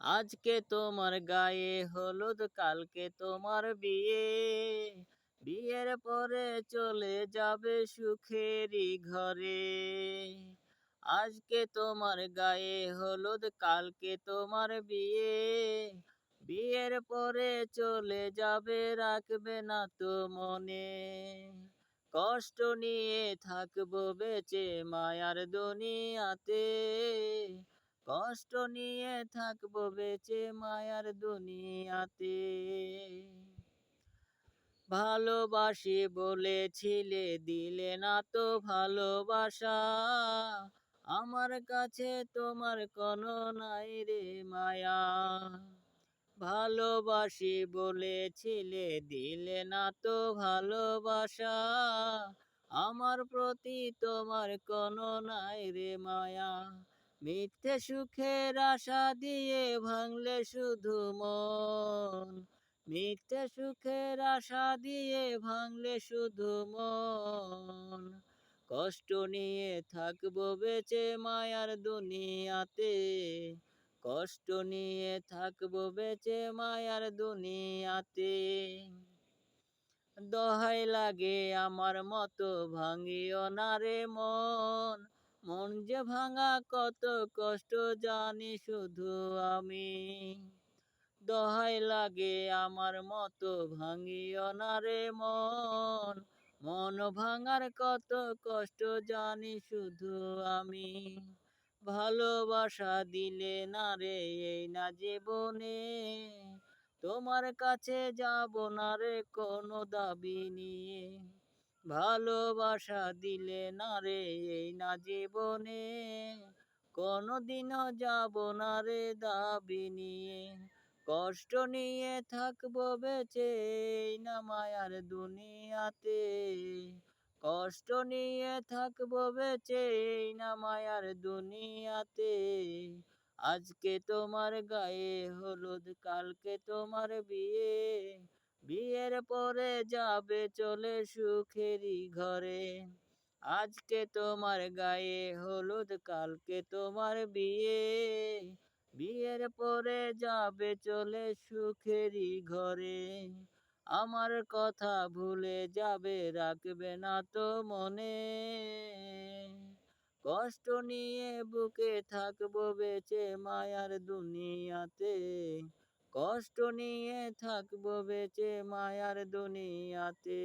আজকে তোমার গায়ে হলুদ, কালকে তোমার বিয়ে। বিয়ের পরে চলে যাবে সুখেরই ঘরে। আজকে তোমার গায়ে হলুদ, কালকে তোমার বিয়ে। বিয়ের পরে চলে যাবে, রাখবে না তো মনে। কষ্ট নিয়ে থাকবো বেঁচে মায়ার দুনিয়াতে। কষ্ট নিয়ে থাকবো বেঁচে মায়ার দুনিয়াতে। ভালোবাসি বলেছিলে, দিলে না তো ভালোবাসা। আমার কাছে তোমার কোনো নাই রে মায়া। ভালোবাসি বলেছিলে, দিলে না তো ভালোবাসা। আমার প্রতি তোমার কোনো নাই রে মায়া। মিথ্যে সুখের আশা দিয়ে ভাঙলে শুধু মন। মিথ্যে সুখের আশা দিয়ে ভাঙলে শুধু মন। কষ্ট নিয়ে থাকবো বেঁচে মায়ার দুনিয়াতে। কষ্ট নিয়ে থাকবো বেঁচে মায়ার দুনিয়াতে। দোহাই লাগে আমার মতো ভাঙিও না রে মন। মন যে ভাঙা কত কষ্ট জানি শুধু আমি। দোহাই লাগে আমার মতো ভাঙিও না রে মন। মন ভাঙার কত কষ্ট জানি শুধু আমি। ভালোবাসা দিলে না রে এই না জীবনে। তোমার কাছে যাব না রে কোনো দাবি নিয়ে। ভালোবাসা দিলে না রে এই না জীবনে। কোনদিনও যাব না রে দাবি নিয়ে। কষ্ট নিয়ে থাকবো বেঁচে এই না মায়ার দুনিয়াতে। কষ্ট নিয়ে থাকবো বেঁচে এই না মায়ার দুনিয়াতে। আজকে তোমার গায়ে হলুদ, কালকে তোমার বিয়ে। বিয়ের পরে যাবে চলে সুখেরই ঘরে। আজকে তোমার গায়ে হলুদ, কালকে তোমার বিয়ে। বিয়ের পরে যাবে চলে সুখেরই ঘরে। আমার কথা ভুলে যাবে, রাখবে না তো মনে। কষ্ট নিয়ে বুকে থাকবো বেঁচে মায়ার দুনিয়াতে। কষ্ট নিয়ে থাকবো বেঁচে মায়ার দুনিয়াতে।